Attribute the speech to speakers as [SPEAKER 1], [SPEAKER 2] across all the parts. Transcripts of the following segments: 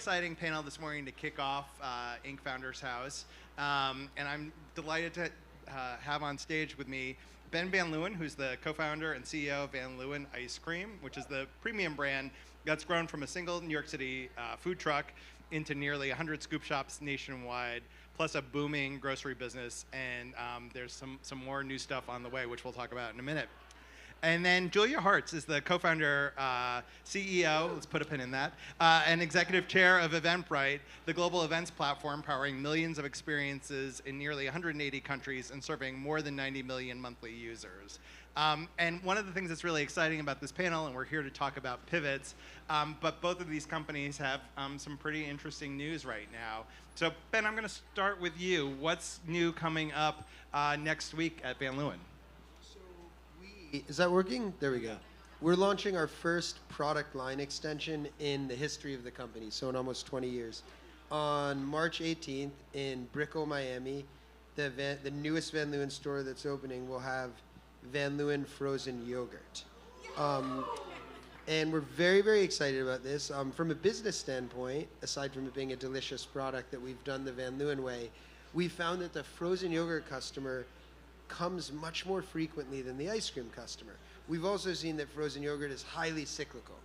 [SPEAKER 1] exciting panel this morning to kick off Inc. Founders House. And I'm delighted to have on stage with me Ben Van Leeuwen, who's the co-founder and CEO of Van Leeuwen Ice Cream, which is the premium brand that's grown from a single New York City food truck into nearly 100 scoop shops nationwide, plus a booming grocery business. And there's some more new stuff on the way, which we'll talk about in a minute. And then Julia Hartz is the co-founder, CEO, let's put a pin in that, and executive chair of Eventbrite, the global events platform powering millions of experiences in nearly 180 countries and serving more than 90 million monthly users. And one of the things that's really exciting about this panel, and we're here to talk about pivots, but both of these companies have some pretty interesting news right now. So Ben, I'm going to start with you. What's new coming up next week at Van Leeuwen?
[SPEAKER 2] Is that working? There we go. We're launching our first product line extension in the history of the company, so in almost 20 years. On March 18th in Brickell, Miami, the newest Van Leeuwen store that's opening will have Van Leeuwen frozen yogurt. And we're very, very excited about this. From a business standpoint, aside from it being a delicious product that we've done the Van Leeuwen way, we found that the frozen yogurt customer comes much more frequently than the ice cream customer. We've also seen that frozen yogurt is highly cyclical.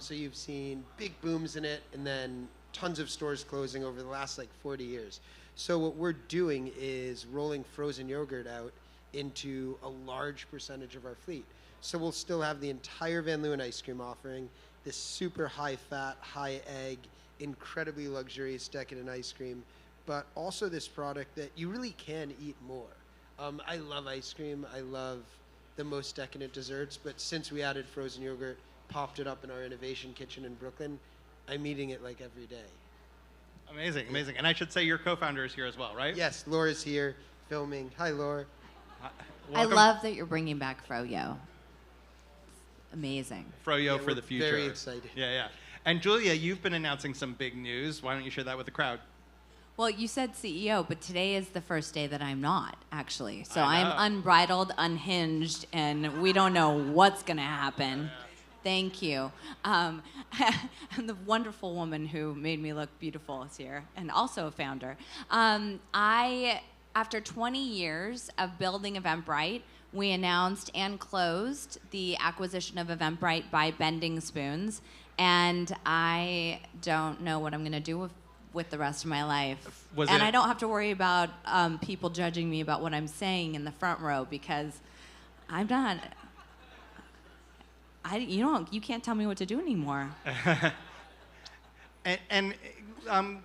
[SPEAKER 2] So you've seen big booms in it and then tons of stores closing over the last like 40 years. So what we're doing is rolling frozen yogurt out into a large percentage of our fleet. So we'll still have the entire Van Leeuwen ice cream offering, this super high fat, high egg, incredibly luxurious decadent ice cream, but also this product that you really can eat more. I love ice cream. I love the most decadent desserts. But since we added frozen yogurt, popped it up in our innovation kitchen in Brooklyn, I'm eating it like every day.
[SPEAKER 1] Amazing, amazing. And I should say your co-founder is here as well, right?
[SPEAKER 2] Yes, Laura's here filming. Hi, Laura.
[SPEAKER 3] I love that you're bringing back Froyo. Amazing.
[SPEAKER 1] Froyo for the future.
[SPEAKER 2] Very excited.
[SPEAKER 1] Yeah, yeah. And Julia, you've been announcing some big news. Why don't you share that with the crowd?
[SPEAKER 3] Well, you said CEO, but today is the first day that I'm not, actually. So I'm unbridled, unhinged, and we don't know what's going to happen. Thank you. And the wonderful woman who made me look beautiful is here, and also a founder. After 20 years of building Eventbrite, we announced and closed the acquisition of Eventbrite by Bending Spoons, and I don't know what I'm going to do with the rest of my life. I don't have to worry about people judging me about what I'm saying in the front row because I'm not. You can't tell me what to do anymore.
[SPEAKER 1] and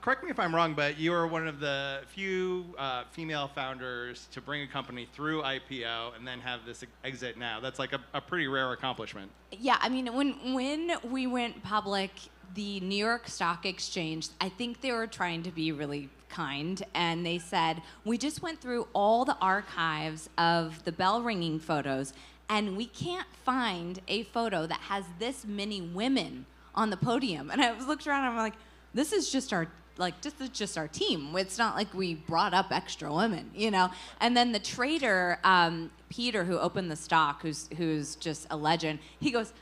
[SPEAKER 1] correct me if I'm wrong, but you are one of the few female founders to bring a company through IPO and then have this exit now. That's like a pretty rare accomplishment.
[SPEAKER 3] Yeah, I mean, when we went public, the New York Stock Exchange, I think they were trying to be really kind, and they said, we just went through all the archives of the bell ringing photos, and we can't find a photo that has this many women on the podium. And I looked around and I'm like, this is just our team. It's not like we brought up extra women, you know? And then the trader, Peter, who opened the stock, who's just a legend, he goes,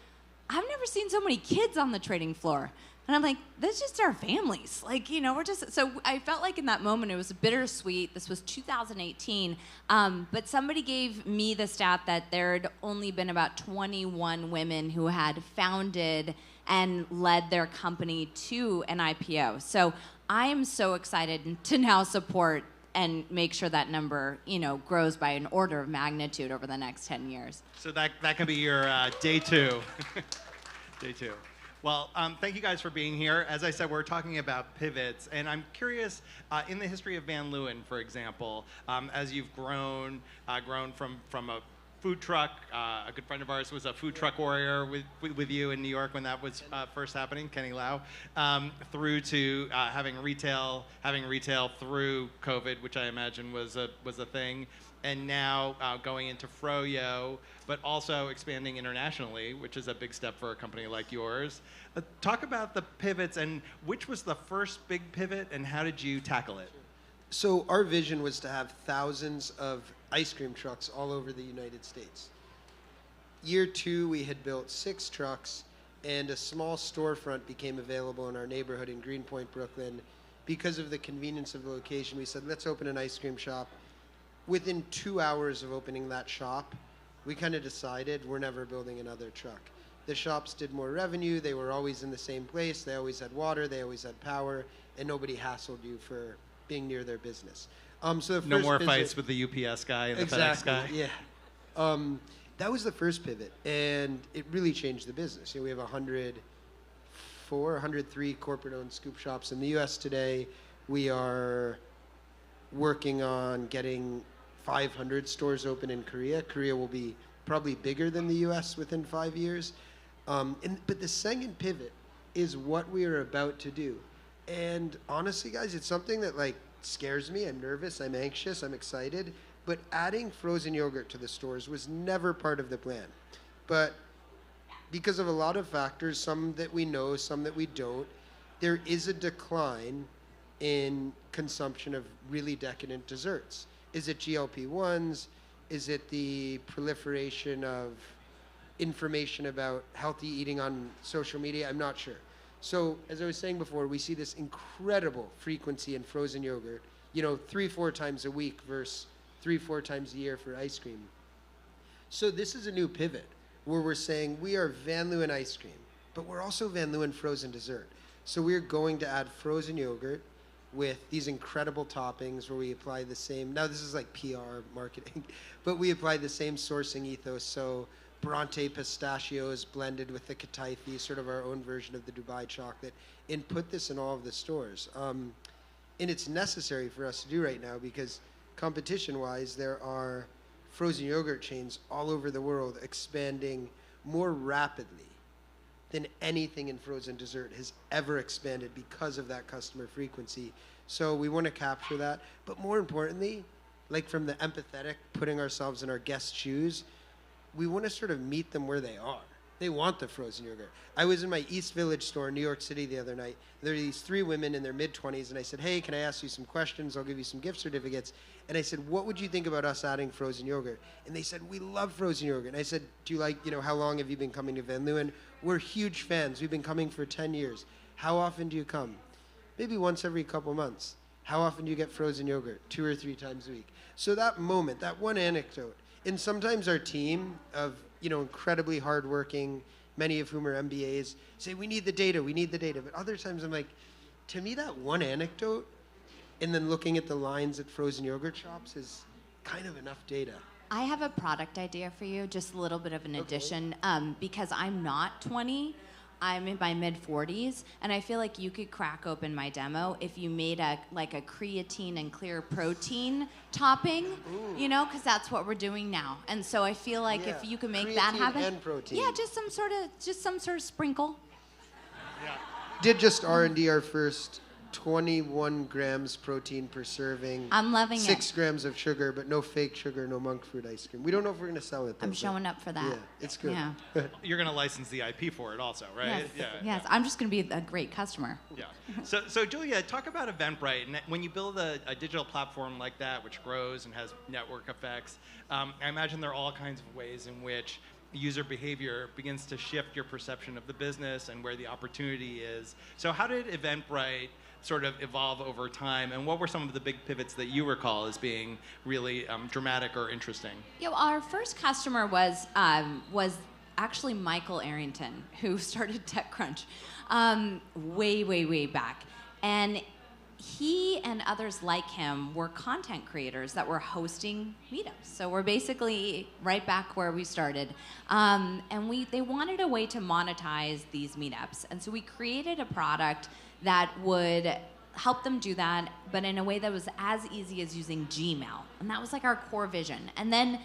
[SPEAKER 3] I've never seen so many kids on the trading floor. And I'm like, that's just our families. Like, you know, so I felt like in that moment it was bittersweet. This was 2018. But somebody gave me the stat that there had only been about 21 women who had founded and led their company to an IPO. So I am so excited to now support and make sure that number, you know, grows by an order of magnitude over the next 10 years.
[SPEAKER 1] So that can be your day two. Day two. Well, thank you guys for being here. As I said, we're talking about pivots, and I'm curious, in the history of Van Leeuwen, for example, as you've grown from a food truck, a good friend of ours was a food truck warrior with you in New York when that was first happening, Kenny Lau, through to having retail through COVID, which I imagine was a thing, and now going into Froyo, but also expanding internationally, which is a big step for a company like yours. Talk about the pivots, and which was the first big pivot, and how did you tackle it?
[SPEAKER 2] So our vision was to have thousands of ice cream trucks all over the United States. Year 2, we had built 6 trucks, and a small storefront became available in our neighborhood in Greenpoint, Brooklyn. Because of the convenience of the location, we said, let's open an ice cream shop. Within 2 hours of opening that shop, we kind of decided we're never building another truck. The shops did more revenue, they were always in the same place, they always had water, they always had power, and nobody hassled you for being near their business. So the
[SPEAKER 1] No
[SPEAKER 2] first
[SPEAKER 1] more
[SPEAKER 2] visit,
[SPEAKER 1] fights with the UPS guy and the FedEx
[SPEAKER 2] exactly,
[SPEAKER 1] guy.
[SPEAKER 2] yeah. That was the first pivot, and it really changed the business. We have 103 corporate-owned scoop shops in the U.S. today. We are working on getting 500 stores open in Korea. Korea will be probably bigger than the U.S. within 5 years. But the second pivot is what we are about to do. And honestly, guys, it's something that scares me. I'm nervous, I'm anxious, I'm excited. But adding frozen yogurt to the stores was never part of the plan. But because of a lot of factors, some that we know, some that we don't, there is a decline in consumption of really decadent desserts. Is it GLP-1s? Is it the proliferation of information about healthy eating on social media? I'm not sure. So, as I was saying before, we see this incredible frequency in frozen yogurt, 3-4 times a week versus 3-4 times a year for ice cream. So this is a new pivot where we're saying we are Van Leeuwen ice cream, but we're also Van Leeuwen frozen dessert. So we're going to add frozen yogurt with these incredible toppings where we apply the same, now this is like PR marketing, but we apply the same sourcing ethos. So Bronte pistachios blended with the Kataifi, sort of our own version of the Dubai chocolate, and put this in all of the stores. And it's necessary for us to do right now because competition-wise, there are frozen yogurt chains all over the world expanding more rapidly than anything in frozen dessert has ever expanded because of that customer frequency. So we want to capture that. But more importantly, from the empathetic, putting ourselves in our guests' shoes, we want to sort of meet them where they are. They want the frozen yogurt. I was in my East Village store in New York City the other night. There were these 3 women in their mid-20s, and I said, hey, can I ask you some questions? I'll give you some gift certificates. And I said, what would you think about us adding frozen yogurt? And they said, we love frozen yogurt. And I said, do you how long have you been coming to Van Leeuwen? We're huge fans. We've been coming for 10 years. How often do you come? Maybe once every couple months. How often do you get frozen yogurt? 2 or 3 times a week. So that moment, that one anecdote, and sometimes our team of incredibly hardworking, many of whom are MBAs, say, we need the data. But other times I'm like, to me, that one anecdote and then looking at the lines at frozen yogurt shops is kind of enough data.
[SPEAKER 3] I have a product idea for you, just a little bit of an addition, because I'm not 20. I'm in my mid-40s, and I feel like you could crack open my demo if you made a creatine and clear protein topping, because that's what we're doing now. And so I feel like if you could make
[SPEAKER 2] creatine
[SPEAKER 3] that happen,
[SPEAKER 2] and protein.
[SPEAKER 3] yeah, just some sort of sprinkle.
[SPEAKER 1] Yeah.
[SPEAKER 2] Did just R&D our first 21 grams protein per serving.
[SPEAKER 3] I'm loving
[SPEAKER 2] 6 grams of sugar, but no fake sugar, no monk fruit ice cream. We don't know if we're going to sell it, though.
[SPEAKER 3] I'm showing up for that.
[SPEAKER 2] Yeah, it's good.
[SPEAKER 3] Yeah.
[SPEAKER 1] You're going to license the IP for it also, right?
[SPEAKER 3] Yes.
[SPEAKER 1] Yeah.
[SPEAKER 3] Yes. I'm just going to be a great customer.
[SPEAKER 1] Yeah. So Julia, talk about Eventbrite. And when you build a digital platform like that, which grows and has network effects, I imagine there are all kinds of ways in which user behavior begins to shift your perception of the business and where the opportunity is. So how did Eventbrite sort of evolve over time, and what were some of the big pivots that you recall as being really dramatic or interesting?
[SPEAKER 3] Our first customer was actually Michael Arrington, who started TechCrunch way back, and he and others like him were content creators that were hosting meetups. So we're basically right back where we started, and they wanted a way to monetize these meetups, and so we created a product that would help them do that, but in a way that was as easy as using Gmail. And that was our core vision. And then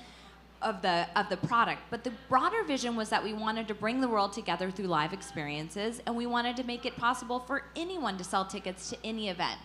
[SPEAKER 3] of the product. But the broader vision was that we wanted to bring the world together through live experiences, and we wanted to make it possible for anyone to sell tickets to any event.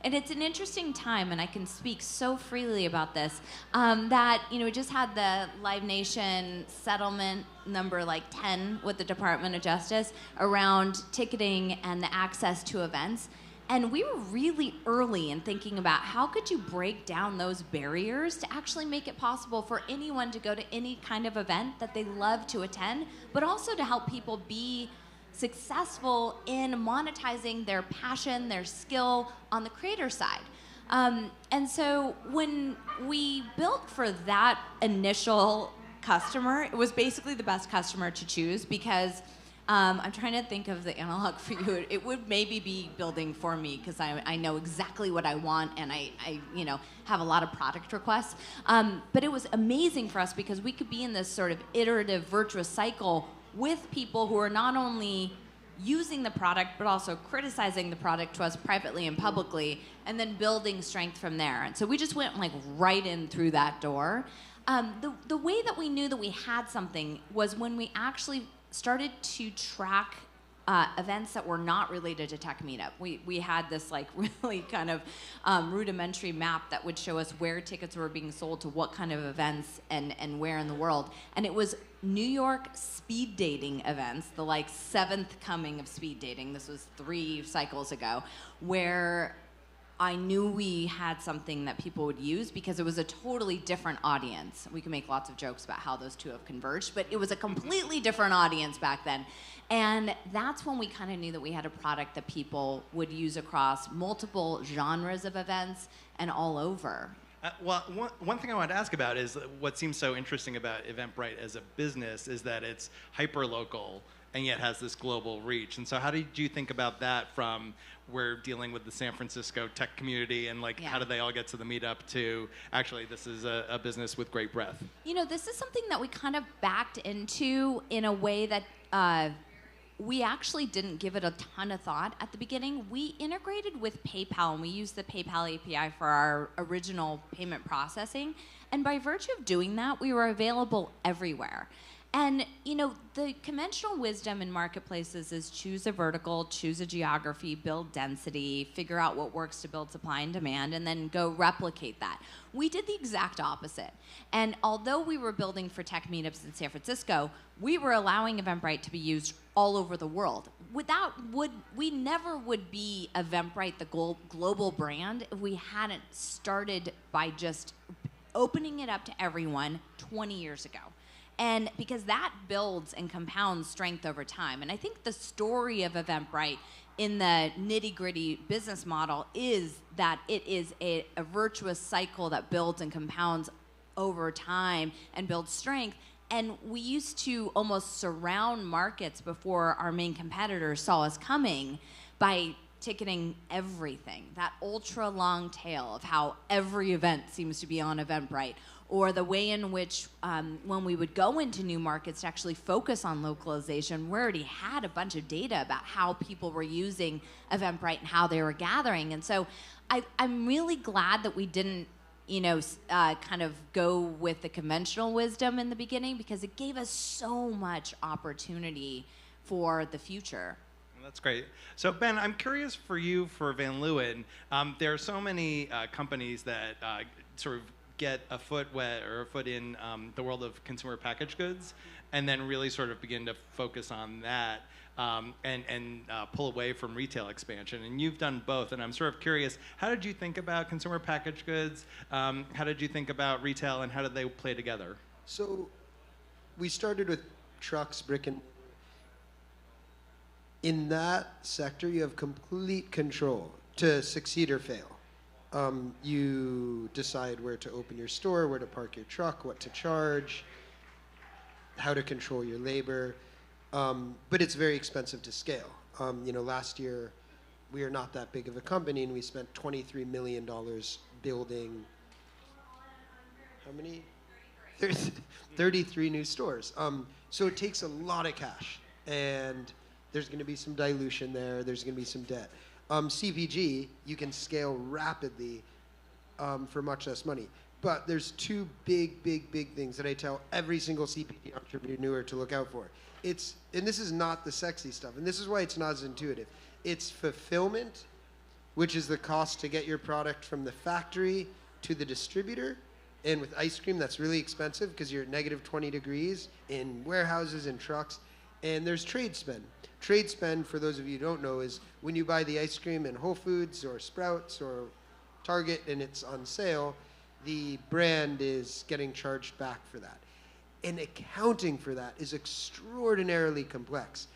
[SPEAKER 3] And it's an interesting time, and I can speak so freely about this, that, we just had the Live Nation settlement number 10 with the Department of Justice around ticketing and the access to events. And we were really early in thinking about how could you break down those barriers to actually make it possible for anyone to go to any kind of event that they love to attend, but also to help people be successful in monetizing their passion, their skill on the creator side. And so when we built for that initial customer, it was basically the best customer to choose because I'm trying to think of the analog for you. It would maybe be building for me because I know exactly what I want and I have a lot of product requests. But it was amazing for us because we could be in this sort of iterative, virtuous cycle with people who are not only using the product but also criticizing the product to us privately and publicly and then building strength from there. And so we just went like right in through that door. The way that we knew that we had something was when we actually started to track events that were not related to Tech Meetup. We had this like really kind of rudimentary map that would show us where tickets were being sold to what kind of events and where in the world. And it was New York speed dating events, the like 7th coming of speed dating. This was 3 cycles ago, where I knew we had something that people would use because it was a totally different audience. We can make lots of jokes about how those two have converged, but it was a completely different audience back then. And that's when we kind of knew that we had a product that people would use across multiple genres of events and all over.
[SPEAKER 1] Well, one thing I wanted to ask about is what seems so interesting about Eventbrite as a business is that it's hyper-local and yet has this global reach. And so how did you think about that from we're dealing with the San Francisco tech community and like how do they all get to the meetup to actually this is a business with great breadth?
[SPEAKER 3] You know, this is something that we kind of backed into in a way that we actually didn't give it a ton of thought at the beginning. We integrated with PayPal and we used the PayPal API for our original payment processing. And by virtue of doing that, we were available everywhere. And, you know, the conventional wisdom in marketplaces is choose a vertical, choose a geography, build density, figure out what works to build supply and demand, and then go replicate that. We did the exact opposite. And although we were building for tech meetups in San Francisco, we were allowing Eventbrite to be used all over the world. We never would be Eventbrite, the global brand, if we hadn't started by just opening it up to everyone 20 years ago. And because that builds and compounds strength over time. And I think the story of Eventbrite in the nitty-gritty business model is that it is a virtuous cycle that builds and compounds over time and builds strength. And we used to almost surround markets before our main competitors saw us coming by ticketing everything. That ultra long tail of how every event seems to be on Eventbrite, or the way in which when we would go into new markets to actually focus on localization, we already had a bunch of data about how people were using Eventbrite and how they were gathering. And so I'm really glad that we didn't kind of go with the conventional wisdom in the beginning because it gave us so much opportunity for the future.
[SPEAKER 1] That's great. So Ben, I'm curious for you for Van Leeuwen. There are so many companies that sort of get a foot wet or a foot in the world of consumer packaged goods and then really sort of begin to focus on that and pull away from retail expansion. And you've done both. And I'm sort of curious, how did you think about consumer packaged goods? How did you think about retail and how did they play together?
[SPEAKER 2] So we started with trucks, brick and in that sector, you have complete control to succeed or fail. You decide where to open your store, where to park your truck, what to charge, how to control your labor, but it's very expensive to scale. Last year, we are not that big of a company, and we spent $23 million building, how many? 33 new stores. So it takes a lot of cash, and there's going to be some dilution there. There's going to be some debt. CPG, you can scale rapidly for much less money. But there's 2 big things that I tell every single CPG entrepreneur to look out for. And this is not the sexy stuff, and this is why it's not as intuitive. It's fulfillment, which is the cost to get your product from the factory to the distributor. And with ice cream, that's really expensive because you're at negative 20 degrees in warehouses and trucks. And there's trade spend. Trade spend, for those of you who don't know, is when you buy the ice cream in Whole Foods or Sprouts or Target and it's on sale, the brand is getting charged back for that. And accounting for that is extraordinarily complex.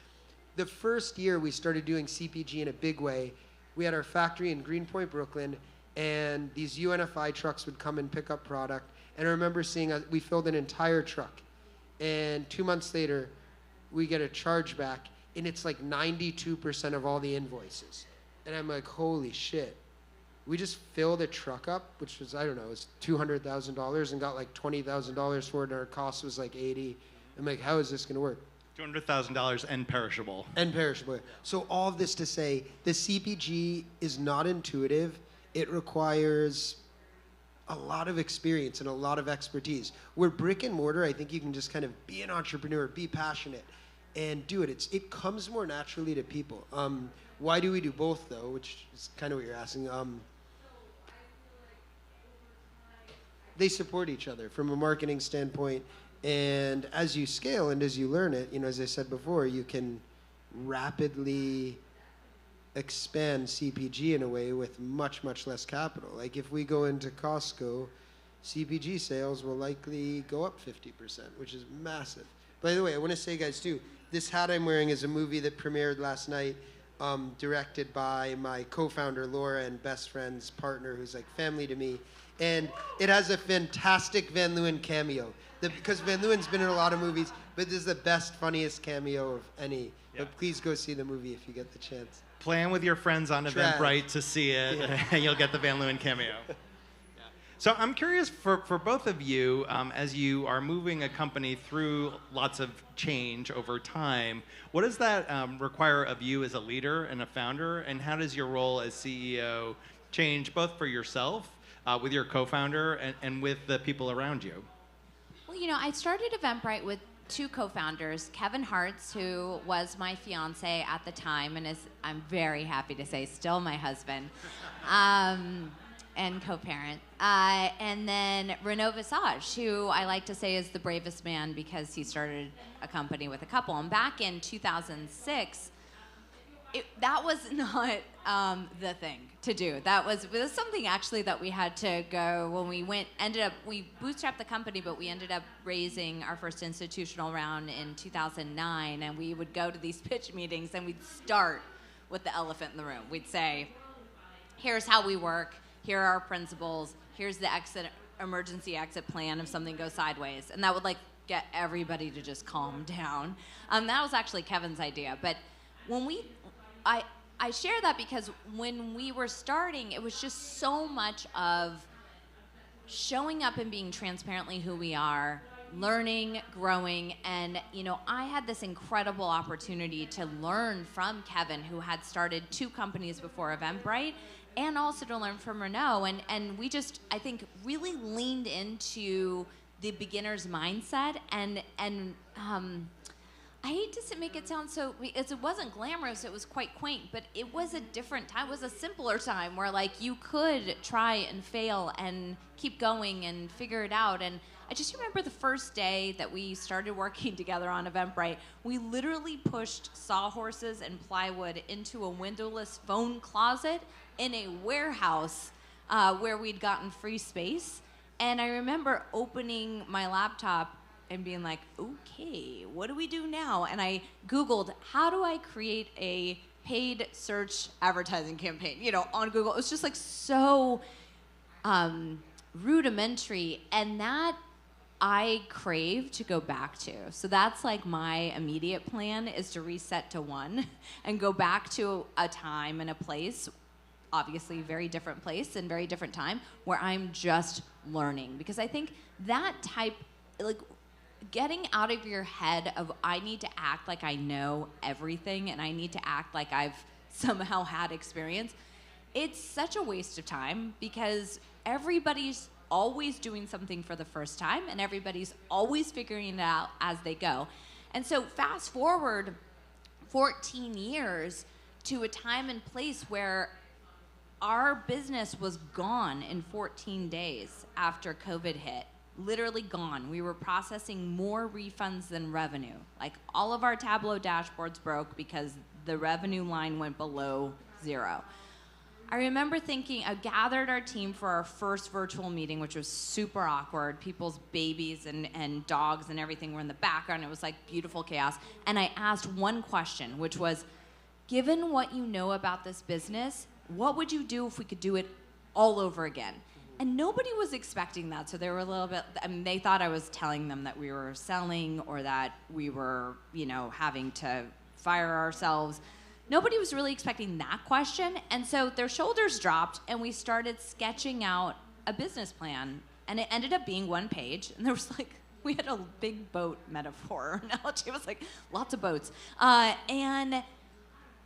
[SPEAKER 2] the first year we started doing CPG in a big way, we had our factory in Greenpoint, Brooklyn, and these UNFI trucks would come and pick up product. And I remember seeing, we filled an entire truck. And 2 months later, we get a charge back, and it's like 92% of all the invoices. And I'm like, holy shit. We just filled a truck up, which was, I don't know, it was $200,000 and got like $20,000 for it, and our cost was like 80. I'm like, how is this going to work?
[SPEAKER 1] $200,000 and perishable.
[SPEAKER 2] And perishable. So all of this to say, the CPG is not intuitive. It requires a lot of experience and a lot of expertise. Where brick and mortar, I think you can just kind of be an entrepreneur, be passionate, and do it. It comes more naturally to people. Why do we do both, though? Which is kind of what you're asking. They support each other from a marketing standpoint. And as you scale and as you learn it, as I said before, you can rapidly expand CPG in a way with much, much less capital. Like if we go into Costco, CPG sales will likely go up 50%, which is massive. By the way, I want to say, guys, too, this hat I'm wearing is a movie that premiered last night, directed by my co-founder, Laura, and best friend's partner, who's like family to me. And it has a fantastic Van Leeuwen cameo. Because Van Leeuwen's been in a lot of movies, but this is the best, funniest cameo of any. Yeah. But please go see the movie if you get the chance.
[SPEAKER 1] Plan with your friends on Eventbrite to see it, and you'll get the Van Leeuwen cameo. Yeah. So I'm curious for both of you, as you are moving a company through lots of change over time, what does that require of you as a leader and a founder, and how does your role as CEO change both for yourself, with your co-founder, and with the people around you?
[SPEAKER 3] Well, I started Eventbrite with two co-founders, Kevin Hartz, who was my fiance at the time and is, I'm very happy to say, still my husband, and co-parent. And then Renaud Visage, who I like to say is the bravest man because he started a company with a couple. And back in 2006, that was not the thing to do. That was something actually that we had to go when we we bootstrapped the company, but we ended up raising our first institutional round in 2009, and we would go to these pitch meetings and we'd start with the elephant in the room. We'd say, here's how we work, here are our principles, here's the emergency exit plan if something goes sideways. And that would get everybody to just calm down. That was actually Kevin's idea, but when I share that because when we were starting, it was just so much of showing up and being transparently who we are, learning, growing, and I had this incredible opportunity to learn from Kevin, who had started two companies before Eventbrite, and also to learn from Renaud, and we just, I think, really leaned into the beginner's mindset, and I hate to make it sound so, it wasn't glamorous, it was quite quaint, but it was a different time. It was a simpler time where you could try and fail and keep going and figure it out. And I just remember the first day that we started working together on Eventbrite, we literally pushed sawhorses and plywood into a windowless phone closet in a warehouse where we'd gotten free space. And I remember opening my laptop and being like, okay, what do we do now? And I Googled, how do I create a paid search advertising campaign, on Google. It was just so rudimentary, and that I crave to go back to. So that's my immediate plan, is to reset to one and go back to a time and a place, obviously very different place and very different time, where I'm just learning. Because I think that type, getting out of your head of I need to act like I know everything and I need to act like I've somehow had experience, it's such a waste of time, because everybody's always doing something for the first time and everybody's always figuring it out as they go. And so fast forward 14 years to a time and place where our business was gone in 14 days after COVID hit. Literally gone. We were processing more refunds than revenue. All of our Tableau dashboards broke because the revenue line went below zero. I remember thinking, I gathered our team for our first virtual meeting, which was super awkward. People's babies and dogs and everything were in the background. It was like beautiful chaos. And I asked one question, which was, given what you know about this business, what would you do if we could do it all over again? And nobody was expecting that, so they were a little bit, I mean, they thought I was telling them that we were selling or that we were, having to fire ourselves. Nobody was really expecting that question, and so their shoulders dropped, and we started sketching out a business plan, and it ended up being one page, and there was we had a big boat metaphor analogy. It was lots of boats, and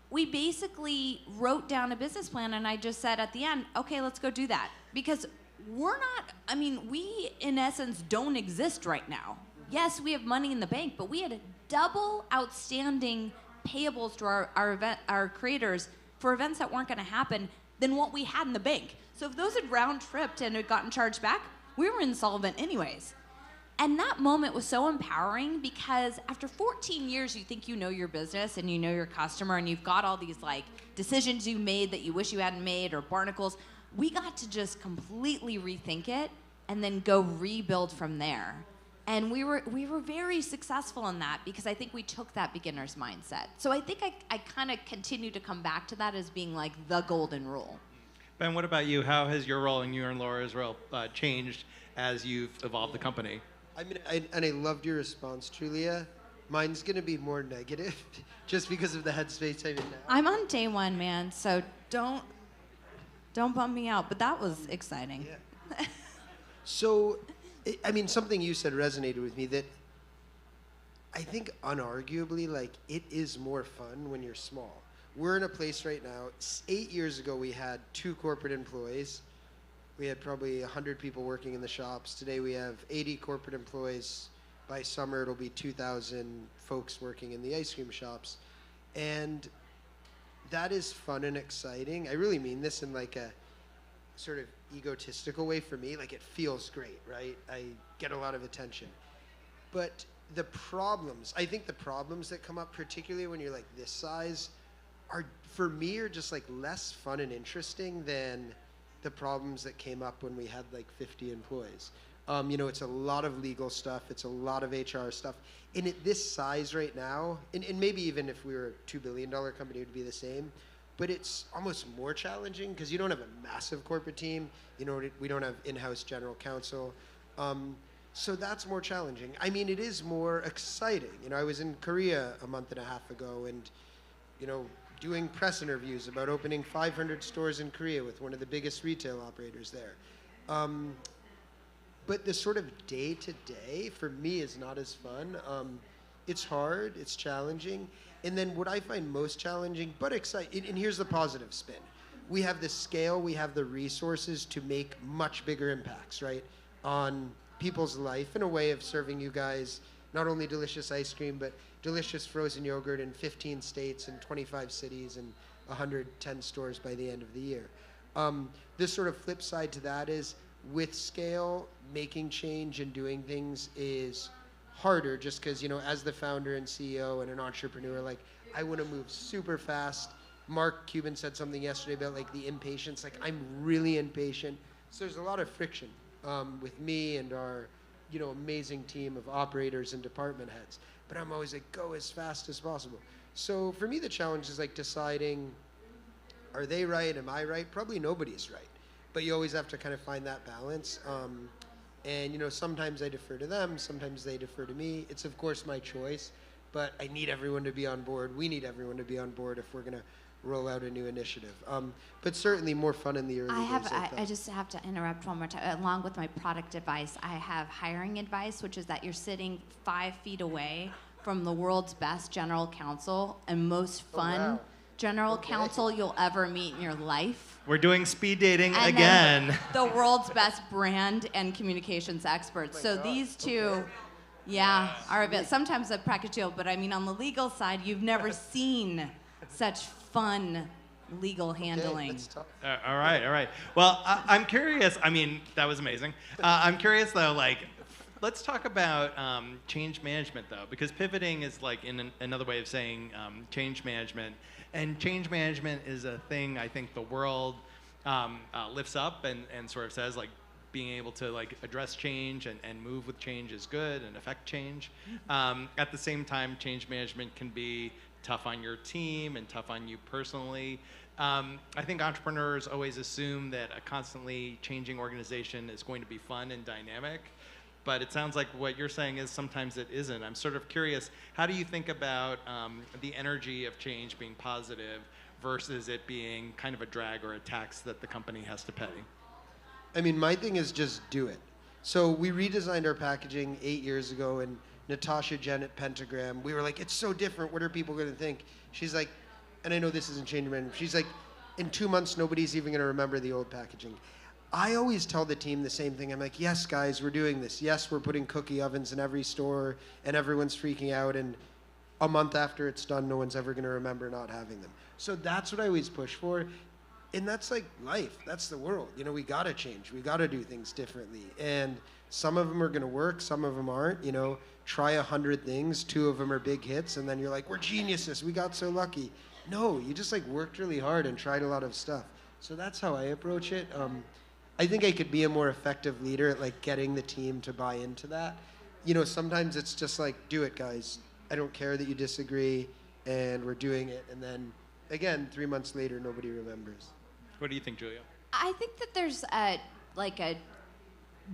[SPEAKER 3] we basically wrote down a business plan, and I just said at the end, okay, let's go do that. Because we in essence don't exist right now. Yes, we have money in the bank, but we had a double outstanding payables to our creators for events that weren't gonna happen than what we had in the bank. So if those had round tripped and had gotten charged back, we were insolvent anyways. And that moment was so empowering because after 14 years, you think you know your business and you know your customer and you've got all these decisions you made that you wish you hadn't made or barnacles. We got to just completely rethink it and then go rebuild from there. And we were very successful in that because I think we took that beginner's mindset. So I think I kind of continue to come back to that as being the golden rule.
[SPEAKER 1] Ben, what about you? How has your role and you and Laura's role changed as you've evolved the company?
[SPEAKER 2] I mean, I loved your response, Julia. Mine's going to be more negative just because of the headspace I'm in now.
[SPEAKER 3] I'm on day one, man, so don't bum me out. But that was exciting.
[SPEAKER 2] Yeah. So, something you said resonated with me that I think unarguably, it is more fun when you're small. We're in a place right now, 8 years ago we had 2 corporate employees. We had probably 100 people working in the shops. Today we have 80 corporate employees. By summer it'll be 2,000 folks working in the ice cream shops. And that is fun and exciting. I really mean this in a sort of egotistical way for me. It feels great, right? I get a lot of attention. But I think the problems that come up, particularly when you're this size, are just less fun and interesting than the problems that came up when we had 50 employees. It's a lot of legal stuff. It's a lot of HR stuff. And at this size right now, and maybe even if we were a $2 billion company, it would be the same. But it's almost more challenging because you don't have a massive corporate team. We don't have in-house general counsel. So that's more challenging. It is more exciting. I was in Korea a month and a half ago and, doing press interviews about opening 500 stores in Korea with one of the biggest retail operators there. But the sort of day-to-day for me is not as fun. It's hard, it's challenging. And then what I find most challenging, but exciting, and here's the positive spin. We have the scale, we have the resources to make much bigger impacts, right? On people's life in a way of serving you guys not only delicious ice cream, but delicious frozen yogurt in 15 states and 25 cities and 110 stores by the end of the year. This sort of flip side to that is with scale, making change and doing things is harder just because, as the founder and CEO and an entrepreneur, I want to move super fast. Mark Cuban said something yesterday about the impatience. I'm really impatient. So there's a lot of friction with me and our, amazing team of operators and department heads. But I'm always go as fast as possible. So for me, the challenge is deciding, are they right? Am I right? Probably nobody's right. But you always have to kind of find that balance. And, sometimes I defer to them, sometimes they defer to me. It's, of course, my choice, but I need everyone to be on board. We need everyone to be on board if we're going to roll out a new initiative. But certainly more fun in the early days.
[SPEAKER 3] I just have to interrupt one more time. Along with my product advice, I have hiring advice, which is that you're sitting 5 feet away from the world's best general counsel and most fun general counsel you'll ever meet in your life.
[SPEAKER 1] We're doing speed dating
[SPEAKER 3] and
[SPEAKER 1] again.
[SPEAKER 3] The world's best brand and communications experts. So these two, are a bit, sometimes a practical, but on the legal side, you've never seen such fun legal handling.
[SPEAKER 2] Let's talk.
[SPEAKER 1] All right. Well, I'm curious. That was amazing. I'm curious, though, let's talk about change management, though, because pivoting is another way of saying change management. And change management is a thing I think the world lifts up and sort of says like being able to like address change and move with change is good and affect change. At the same time, change management can be tough on your team and tough on you personally. I think entrepreneurs always assume that a constantly changing organization is going to be fun and dynamic, but it sounds like what you're saying is sometimes it isn't. I'm sort of curious, how do you think about the energy of change being positive versus it being kind of a drag or a tax that the company has to pay?
[SPEAKER 2] I mean, my thing is just do it. So we redesigned our packaging 8 years ago, and Natasha Jen at Pentagram, we were like, it's so different. What are people going to think? She's like, and I know this isn't change management. She's like, in 2 months, nobody's even going to remember the old packaging. I always tell the team the same thing. I'm like, yes, guys, we're doing this. Yes, we're putting cookie ovens in every store, and everyone's freaking out. And a month after it's done, no one's ever going to remember not having them. So that's what I always push for. And that's like life. That's the world. You know, we got to change. We got to do things differently. And some of them are going to work. Some of them aren't. You know, try 100 things. 2 of them are big hits. And then you're like, we're geniuses. We got so lucky. No, you just like worked really hard and tried a lot of stuff. So that's how I approach it. I think I could be a more effective leader at like getting the team to buy into that. You know, sometimes it's just like, do it, guys. I don't care that you disagree, and we're doing it. And then again, 3 months later, nobody remembers.
[SPEAKER 1] What do you think, Julia?
[SPEAKER 3] I think that there's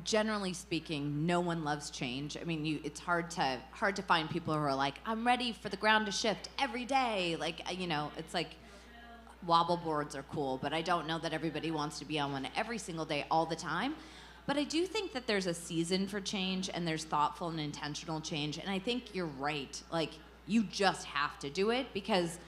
[SPEAKER 3] generally speaking, no one loves change. I mean, it's hard to find people who are like, I'm ready for the ground to shift every day. Like, you know, it's like wobble boards are cool, but I don't know that everybody wants to be on one every single day all the time. But I do think that there's a season for change, and there's thoughtful and intentional change. And I think you're right. Like, you just have to do it, because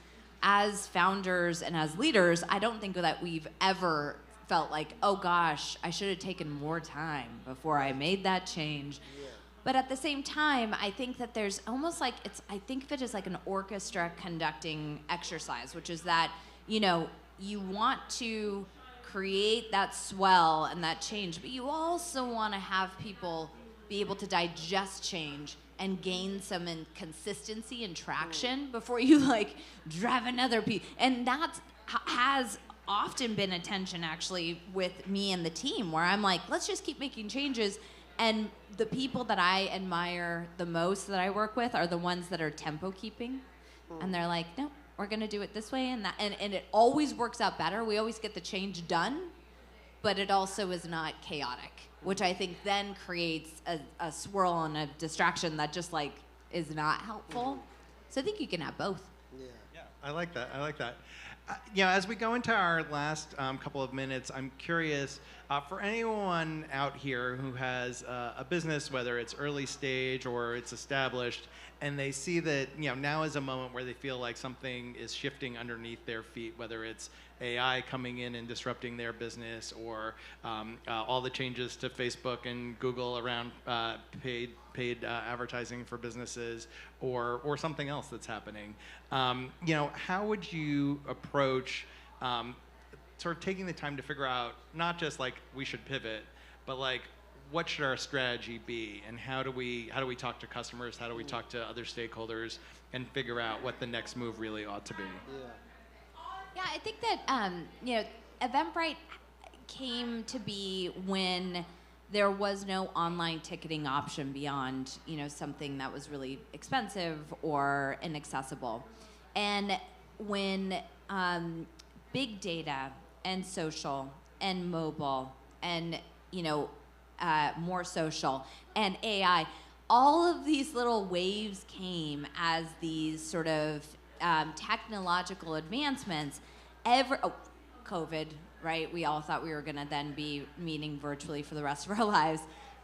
[SPEAKER 3] as founders and as leaders, I don't think that we've ever felt like, oh gosh, I should have taken more time before I made that change. Yeah. But at the same time, I think that there's almost like I think of it as like an orchestra conducting exercise, which is that, you know, you want to create that swell and that change, but you also want to have people be able to digest change and gain some consistency and traction before you like drive another piece. And that has often been a tension actually with me and the team, where I'm like, let's just keep making changes. And the people that I admire the most that I work with are the ones that are tempo keeping. And they're like, no, we're gonna do it this way and that. And it always works out better. We always get the change done, but it also is not chaotic, which I think then creates a swirl and a distraction that just like is not helpful. So I think you can have both.
[SPEAKER 1] Yeah, I like that. As we go into our last couple of minutes, I'm curious, for anyone out here who has a business, whether it's early stage or it's established, and they see that, you know, now is a moment where they feel like something is shifting underneath their feet, whether it's AI coming in and disrupting their business, or all the changes to Facebook and Google around paid advertising for businesses, or something else that's happening. You know, how would you approach sort of taking the time to figure out not just like we should pivot, but like what should our strategy be, and how do we talk to customers, how do we talk to other stakeholders, and figure out what the next move really ought to be?
[SPEAKER 3] Yeah, I think that you know, Eventbrite came to be when there was no online ticketing option beyond, you know, something that was really expensive or inaccessible. And when big data and social and mobile and, you know, more social and AI, all of these little waves came as these sort of technological advancements. COVID, right? We all thought we were going to then be meeting virtually for the rest of our lives.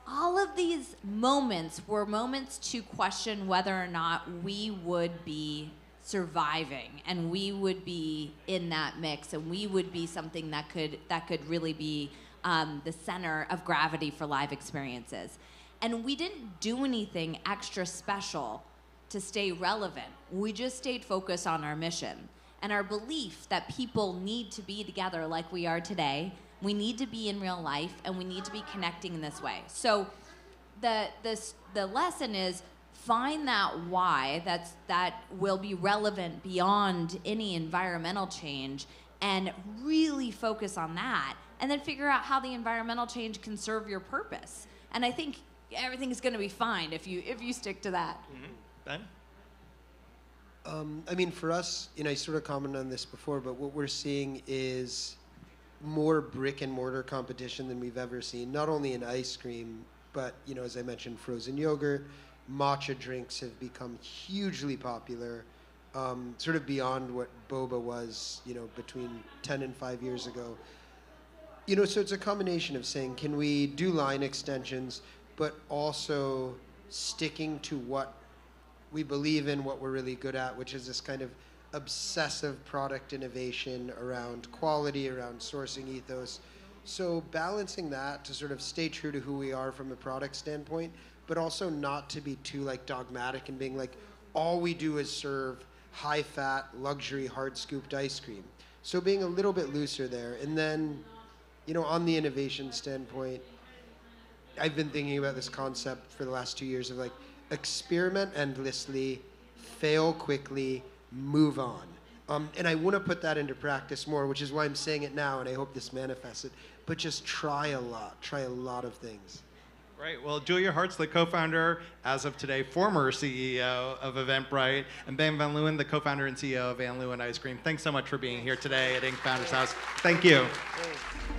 [SPEAKER 3] All of these moments were moments to question whether or not we would be surviving, and we would be in that mix, and we would be something that could really be the center of gravity for live experiences. And we didn't do anything extra special to stay relevant. We just stayed focused on our mission and our belief that people need to be together like we are today. We need to be in real life, and we need to be connecting in this way. So the lesson is find that why that will be relevant beyond any environmental change, and really focus on that, and then figure out how the environmental change can serve your purpose. And I think everything is going to be fine if you stick to that.
[SPEAKER 1] Ben?
[SPEAKER 2] I mean, for us, I sort of commented on this before, but what we're seeing is more brick and mortar competition than we've ever seen, not only in ice cream, but, as I mentioned, frozen yogurt, matcha drinks have become hugely popular, sort of beyond what boba was, between 10 and 5 years ago. So it's a combination of saying, can we do line extensions, but also sticking to what we believe in, what we're really good at, which is this kind of obsessive product innovation around quality, around sourcing ethos. So balancing that to sort of stay true to who we are from a product standpoint, but also not to be too dogmatic and being like, all we do is serve high-fat, luxury, hard-scooped ice cream. So being a little bit looser there. And then, on the innovation standpoint, I've been thinking about this concept for the last 2 years of experiment endlessly, fail quickly, move on. And I want to put that into practice more, which is why I'm saying it now, and I hope this manifests it. But just try a lot of things.
[SPEAKER 1] Right. Well, Julia Hartz, the co-founder, as of today, former CEO of Eventbrite, and Ben Van Leeuwen, the co-founder and CEO of Van Leeuwen Ice Cream. Thanks so much for being here today at Inc. Founders House. Thank you.
[SPEAKER 2] Thanks.